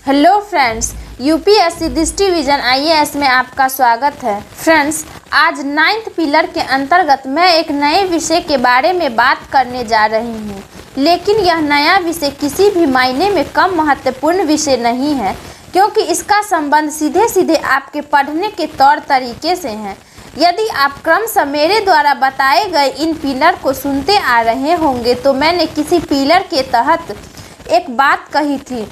Hello friends, UPSC दृष्टि vision IAS में आपका स्वागत है। फ्रेंड्स, आज 9th पिलर के अंतर्गत मैं एक नए विषय के बारे में बात करने जा रही हूँ, लेकिन यह नया विषय किसी भी मायने में कम महत्वपूर्ण विषय नहीं है, क्योंकि इसका संबंध सीधे सीधे आपके पढ़ने के तौर तरीके से है। यदि आप क्रमशः मेरे द्वारा बताए गए इन पिलर को सुनते आ रहे होंगे तो मैंने किसी पिलर के तहत एक बात कही थी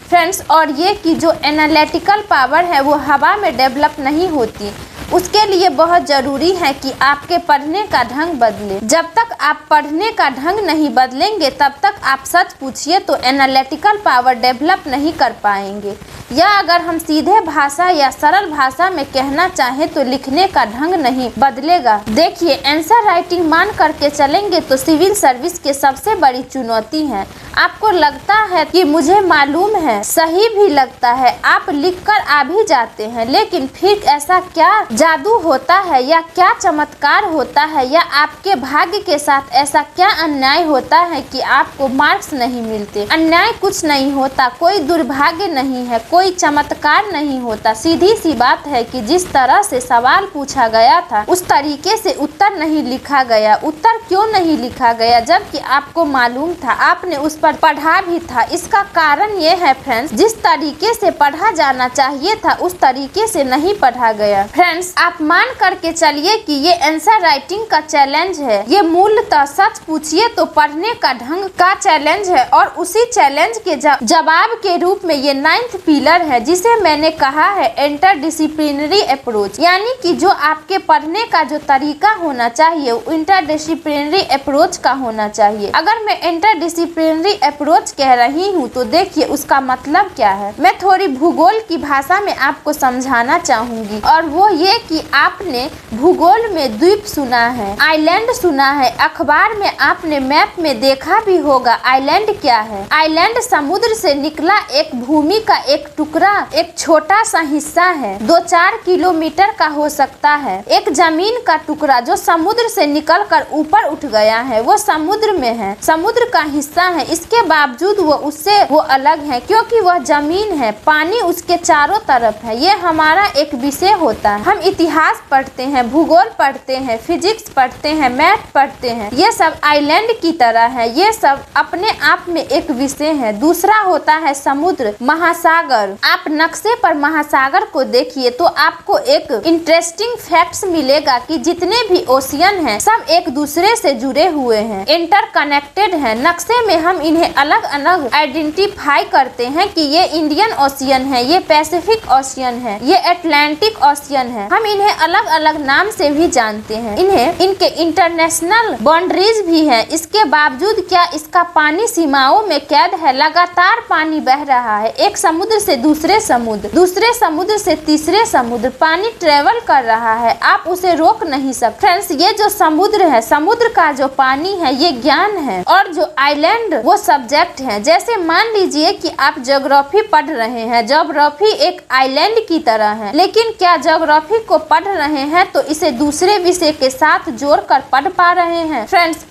फ्रेंड्स, और ये कि जो एनालिटिकल पावर है वो हवा में डेवलप नहीं होती। उसके लिए बहुत ज़रूरी है कि आपके पढ़ने का ढंग बदले। जब तक आप पढ़ने का ढंग नहीं बदलेंगे तब तक आप सच पूछिए तो एनालिटिकल पावर डेवलप नहीं कर पाएंगे, या अगर हम सीधे भाषा या सरल भाषा में कहना चाहें तो लिखने का ढंग नहीं बदलेगा। देखिए, आंसर राइटिंग मान करके चलेंगे तो सिविल सर्विस के सबसे बड़ी चुनौती है। आपको लगता है कि मुझे मालूम है, सही भी लगता है, आप लिखकर आ भी जाते हैं, लेकिन फिर ऐसा क्या जादू होता है या क्या चमत्कार होता है या आपके भाग्य के साथ ऐसा क्या अन्याय होता है कि आपको मार्क्स नहीं मिलते? अन्याय कुछ नहीं होता, कोई दुर्भाग्य नहीं है, कोई चमत्कार नहीं होता। सीधी सी बात है कि जिस तरह से सवाल पूछा गया था उस तरीके से उत्तर नहीं लिखा गया। उत्तर क्यों नहीं लिखा गया जबकि आपको मालूम था, आपने उस पर पढ़ा भी था? इसका कारण ये है फ्रेंड्स, जिस तरीके से पढ़ा जाना चाहिए था उस तरीके से नहीं पढ़ा गया। फ्रेंड्स, आप मान करके चलिए कि ये आंसर राइटिंग का चैलेंज है। ये मूलतः सच पूछिए तो पढ़ने का ढंग का चैलेंज है, और उसी चैलेंज के जवाब के रूप में ये 9th पिलर है, जिसे मैंने कहा है इंटरडिसिप्लिनरी अप्रोच। यानी कि जो आपके पढ़ने का जो तरीका होना चाहिए वो इंटरडिसिप्लिनरी अप्रोच का होना चाहिए। अगर मैं इंटरडिसिप्लिनरी अप्रोच कह रही हूँ तो देखिए उसका मतलब क्या है। मैं थोड़ी भूगोल की भाषा में आपको समझाना चाहूंगी, और वो ये कि आपने भूगोल में द्वीप सुना है, आइलैंड सुना है, अखबार में आपने मैप में देखा भी होगा। आइलैंड क्या है? आइलैंड समुद्र से निकला एक भूमि का एक टुकड़ा, एक छोटा सा हिस्सा है, 2-4 किलोमीटर का हो सकता है। एक जमीन का टुकड़ा जो समुद्र से निकलकर ऊपर उठ गया है, वो समुद्र में है, समुद्र का हिस्सा है। इसके बावजूद वो अलग है, क्योंकि वह जमीन है, पानी उसके चारों तरफ है। ये हमारा एक विषय होता है। हम इतिहास पढ़ते हैं, भूगोल पढ़ते हैं, फिजिक्स पढ़ते हैं, मैथ पढ़ते हैं, ये सब आइलैंड की तरह है। ये सब अपने आप में एक विषय है। दूसरा होता है समुद्र, महासागर। आप नक्शे पर महासागर को देखिए तो आपको एक इंटरेस्टिंग फैक्ट्स मिलेगा कि जितने भी ओशियन हैं सब एक दूसरे से जुड़े हुए हैं, इंटरकनेक्टेड हैं। नक्शे में हम इन्हें अलग अलग आइडेंटिफाई करते हैं कि ये इंडियन ओशियन है, ये पैसिफिक ओशियन है, ये अटलांटिक ओशियन है। हम इन्हें अलग अलग नाम से भी जानते हैं। इनके इंटरनेशनल बाउंड्रीज भी है। इसके बावजूद क्या इसका पानी सीमाओं में कैद है? लगातार पानी बह रहा है, एक समुद्र से दूसरे समुद्र, दूसरे समुद्र से तीसरे समुद्र, पानी ट्रेवल कर रहा है, आप उसे रोक नहीं सकते। फ्रेंड्स, ये जो समुद्र है, समुद्र का जो पानी है ये ज्ञान है, और जो आइलैंड वो सब्जेक्ट है। जैसे मान लीजिए कि आप ज्योग्राफी पढ़ रहे हैं, ज्योग्राफी एक आइलैंड की तरह है, लेकिन क्या ज्योग्राफी को पढ़ रहे हैं तो इसे दूसरे विषय के साथ जोड़कर पढ़ पा रहे हैं? फ्रेंड्स,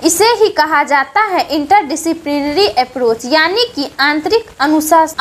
इसे ही कहा जाता है इंटरडिसिप्लिनरी अप्रोच, यानी कि आंतरिक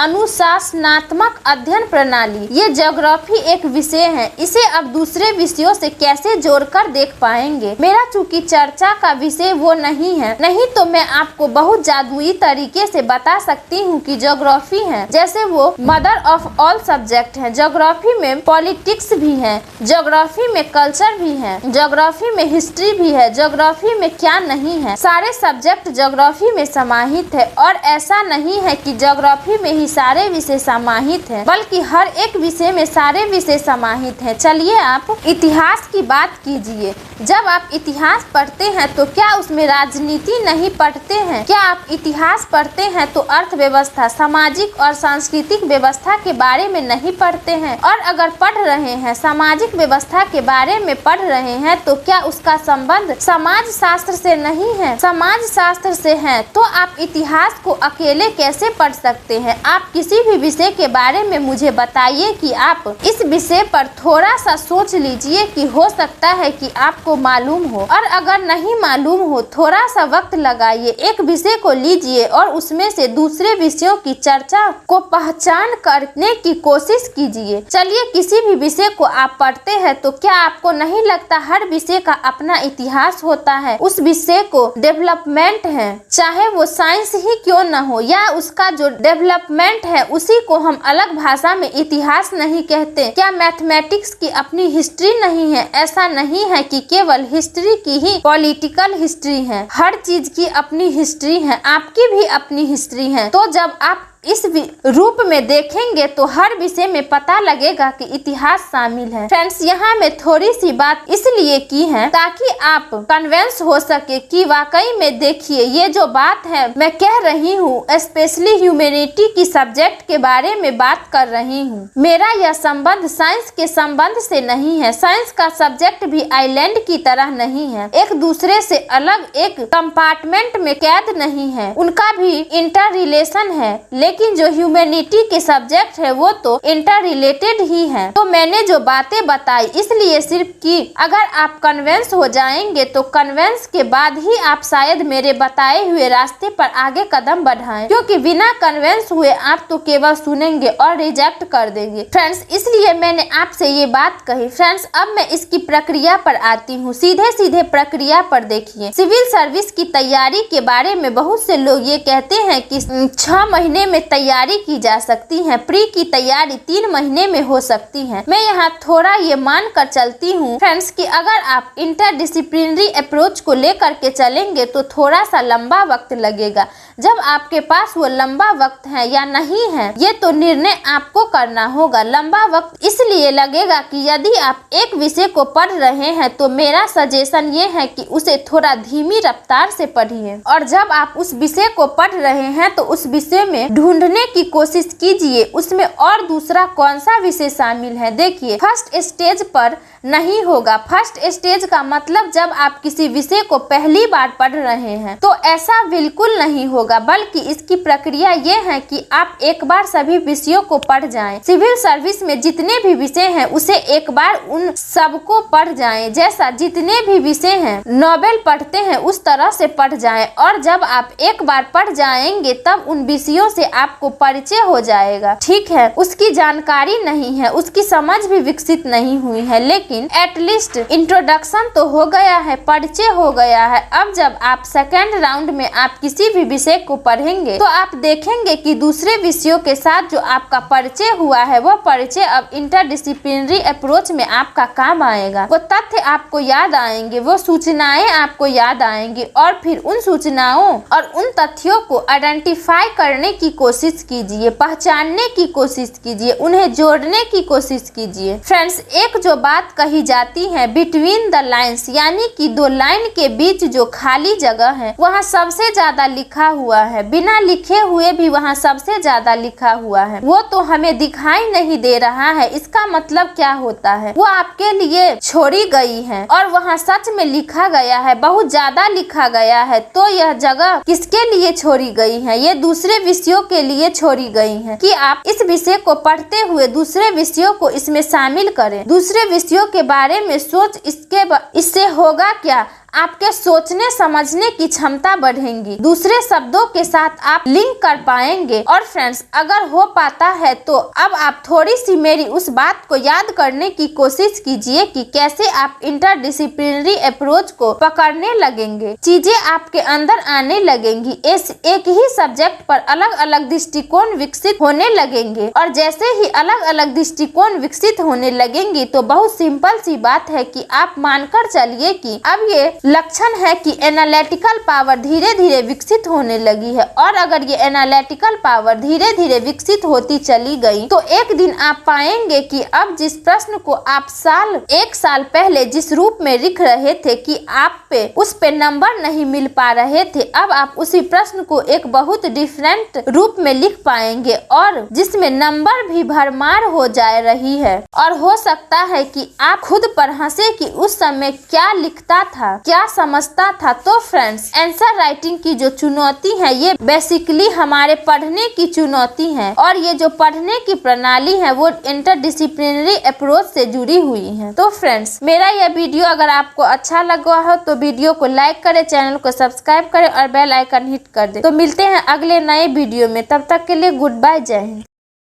अनुशासनात्मक अध्ययन प्रणाली। ये ज्योग्राफी एक विषय है, इसे अब दूसरे विषयों से कैसे जोड़कर देख पाएंगे? मेरा चूंकि चर्चा का विषय वो नहीं है, नहीं तो मैं आपको बहुत जादुई तरीके से बता सकती हूँ कि ज्योग्राफी है जैसे वो मदर ऑफ ऑल सब्जेक्ट है। ज्योग्राफी में पॉलिटिक्स भी है, ज्योग्राफी में कल्चर भी है, ज्योग्राफी में हिस्ट्री भी है, ज्योग्राफी में क्या नहीं है, सारे सब्जेक्ट ज्योग्राफी में समाहित है। और ऐसा नहीं है कि ज्योग्राफी में ही सारे विषय समाहित है, बल्कि हर एक विषय में सारे विषय समाहित है। चलिए आप इतिहास की बात कीजिए। जब आप इतिहास पढ़ते हैं तो क्या उसमें राजनीति नहीं पढ़ते हैं? क्या आप इतिहास पढ़ते हैं तो अर्थव्यवस्था, सामाजिक और सांस्कृतिक व्यवस्था के बारे में नहीं पढ़ते हैं? और अगर पढ़ रहे हैं, सामाजिक व्यवस्था के बारे में पढ़ रहे हैं, तो क्या उसका संबंध समाज शास्त्र से नहीं है? समाज शास्त्र से है तो आप इतिहास को अकेले कैसे पढ़ सकते हैं? आप किसी भी विषय के बारे में मुझे बताइए कि आप इस विषय पर थोड़ा सा सोच लीजिए कि हो सकता है कि आपको मालूम हो, और अगर नहीं मालूम हो थोड़ा सा वक्त लगाइए, एक विषय को लीजिए और उसमें से दूसरे विषयों की चर्चा को पहचान करने की कोशिश कीजिए। चलिए, किसी भी विषय को आप पढ़ते हैं तो क्या आपको नहीं लगता हर विषय का अपना इतिहास होता है, उस विषय को डेवलपमेंट है, चाहे वो साइंस ही क्यों न हो, या उसका जो डेवलपमेंट है उसी को हम अलग भाषा में इतिहास नहीं कहते। क्या मैथमेटिक्स की अपनी हिस्ट्री नहीं है? ऐसा नहीं है कि केवल हिस्ट्री की ही पॉलिटिकल हिस्ट्री है, हर चीज की अपनी हिस्ट्री है, आपकी भी अपनी हिस्ट्री है। तो जब आप इस रूप में देखेंगे तो हर विषय में पता लगेगा कि इतिहास शामिल है। फ्रेंड्स, यहाँ मैं थोड़ी सी बात इसलिए की है ताकि आप कन्विंस हो सके कि वाकई में देखिए ये जो बात है मैं कह रही हूँ, स्पेशली ह्यूमैनिटी की सब्जेक्ट के बारे में बात कर रही हूँ। मेरा यह संबंध साइंस के संबंध से नहीं है। साइंस का सब्जेक्ट भी आइलैंड की तरह नहीं है, एक दूसरे से अलग एक कंपार्टमेंट में कैद नहीं है, उनका भी इंटर रिलेशन है। लेकिन जो ह्यूमैनिटी के सब्जेक्ट है वो तो इंटर रिलेटेड ही है। तो मैंने जो बातें बताई इसलिए सिर्फ कि अगर आप कन्विंस हो जाएंगे तो कन्विंस के बाद ही आप शायद मेरे बताए हुए रास्ते पर आगे कदम बढ़ाएं, क्योंकि बिना कन्विंस हुए आप तो केवल सुनेंगे और रिजेक्ट कर देंगे। फ्रेंड्स, इसलिए मैंने आपसे ये बात कही। फ्रेंड्स, अब मैं इसकी प्रक्रिया पर आती हूँ। सीधे सीधे प्रक्रिया पर देखिए। सिविल सर्विस की तैयारी के बारे में बहुत से लोग ये कहते हैं कि 6 महीने में तैयारी की जा सकती है, प्री की तैयारी 3 महीने में हो सकती है। मैं यहाँ थोड़ा ये मान कर चलती हूँ फ्रेंड्स कि अगर आप इंटरडिसिप्लिनरी अप्रोच को लेकर के चलेंगे तो थोड़ा सा लंबा वक्त लगेगा। जब आपके पास वो लंबा वक्त है या नहीं है ये तो निर्णय आपको करना होगा। लंबा वक्त इसलिए लगेगा कि यदि आप एक विषय को पढ़ रहे हैं तो मेरा सजेशन ये है कि उसे थोड़ा धीमी रफ्तार से पढ़िए, और जब आप उस विषय को पढ़ रहे हैं तो उस विषय में ढूंढने की कोशिश कीजिए उसमें और दूसरा कौन सा विषय शामिल है। देखिए, फर्स्ट स्टेज पर नहीं होगा। फर्स्ट स्टेज का मतलब जब आप किसी विषय को पहली बार पढ़ रहे हैं तो ऐसा बिल्कुल नहीं होगा, बल्कि इसकी प्रक्रिया ये है कि आप एक बार सभी विषयों को पढ़ जाएं। सिविल सर्विस में जितने भी विषय हैं उसे एक बार उन सबको पढ़ जाएं, जैसा जितने भी विषय हैं नोवेल पढ़ते हैं उस तरह से पढ़ जाएं, और जब आप एक बार पढ़ जाएंगे तब उन विषयों से आपको परिचय हो जाएगा। ठीक है, उसकी जानकारी नहीं है, उसकी समझ भी विकसित नहीं हुई है, लेकिन एटलीस्ट इंट्रोडक्शन तो हो गया है, परिचय हो गया है। अब जब आप सेकेंड राउंड में आप किसी भी विषय को पढ़ेंगे तो आप देखेंगे कि दूसरे विषयों के साथ जो आपका परिचय हुआ है वो परिचय अब इंटरडिसिप्लिनरी अप्रोच में आपका काम आएगा। वो तथ्य आपको याद आएंगे, वो सूचनाएं आपको याद आएंगी, और फिर उन सूचनाओं और उन तथ्यों को आइडेंटिफाई करने की कोशिश कीजिए, पहचानने की कोशिश कीजिए, उन्हें जोड़ने की कोशिश कीजिए। फ्रेंड्स, एक जो बात कही जाती है बिटवीन द लाइन्स, यानी कि 2 लाइन के बीच जो खाली जगह है वहाँ सबसे ज्यादा लिखा हुआ है, बिना लिखे हुए भी वहाँ सबसे ज्यादा लिखा हुआ है, वो तो हमें दिखाई नहीं दे रहा है। इसका मतलब क्या होता है? वो आपके लिए छोड़ी गई है और वहाँ सच में लिखा गया है, बहुत ज्यादा लिखा गया है। तो यह जगह किसके लिए छोड़ी गई है? ये दूसरे विषयों के लिए छोड़ी गई है कि आप इस विषय को पढ़ते हुए दूसरे विषयों को इसमें शामिल करें, दूसरे विषयों के बारे में सोच, इससे होगा क्या? आपके सोचने समझने की क्षमता बढ़ेगी, दूसरे शब्दों के साथ आप लिंक कर पाएंगे। और फ्रेंड्स, अगर हो पाता है तो अब आप थोड़ी सी मेरी उस बात को याद करने की कोशिश कीजिए कि कैसे आप इंटरडिसिप्लिनरी अप्रोच को पकड़ने लगेंगे, चीजें आपके अंदर आने लगेंगी, एक ही सब्जेक्ट पर अलग अलग दृष्टिकोण विकसित होने लगेंगे। और जैसे ही अलग अलग दृष्टिकोण विकसित होने लगेंगी तो बहुत सिंपल सी बात है कि आप मानकर चलिए कि अब ये लक्षण है कि एनालिटिकल पावर धीरे धीरे विकसित होने लगी है। और अगर ये एनालिटिकल पावर धीरे धीरे विकसित होती चली गई तो एक दिन आप पाएंगे कि अब जिस प्रश्न को आप 1 साल पहले जिस रूप में लिख रहे थे कि आप उस पे नंबर नहीं मिल पा रहे थे, अब आप उसी प्रश्न को एक बहुत डिफरेंट रूप में लिख पाएंगे और जिसमें नंबर भी भरमार हो जा रही है। और हो सकता है कि आप खुद पर हंसे कि उस समय क्या लिखता था, क्या समझता था। तो फ्रेंड्स, आंसर राइटिंग की जो चुनौती है ये बेसिकली हमारे पढ़ने की चुनौती है, और ये जो पढ़ने की प्रणाली है वो इंटरडिसिप्लिनरी अप्रोच से जुड़ी हुई है। तो फ्रेंड्स, मेरा यह वीडियो अगर आपको अच्छा लगा हो तो वीडियो को लाइक करें, चैनल को सब्सक्राइब करें और बेल आइकन हिट कर दें। तो मिलते हैं अगले नए वीडियो में, तब तक के लिए गुड बाय, जय हिंद।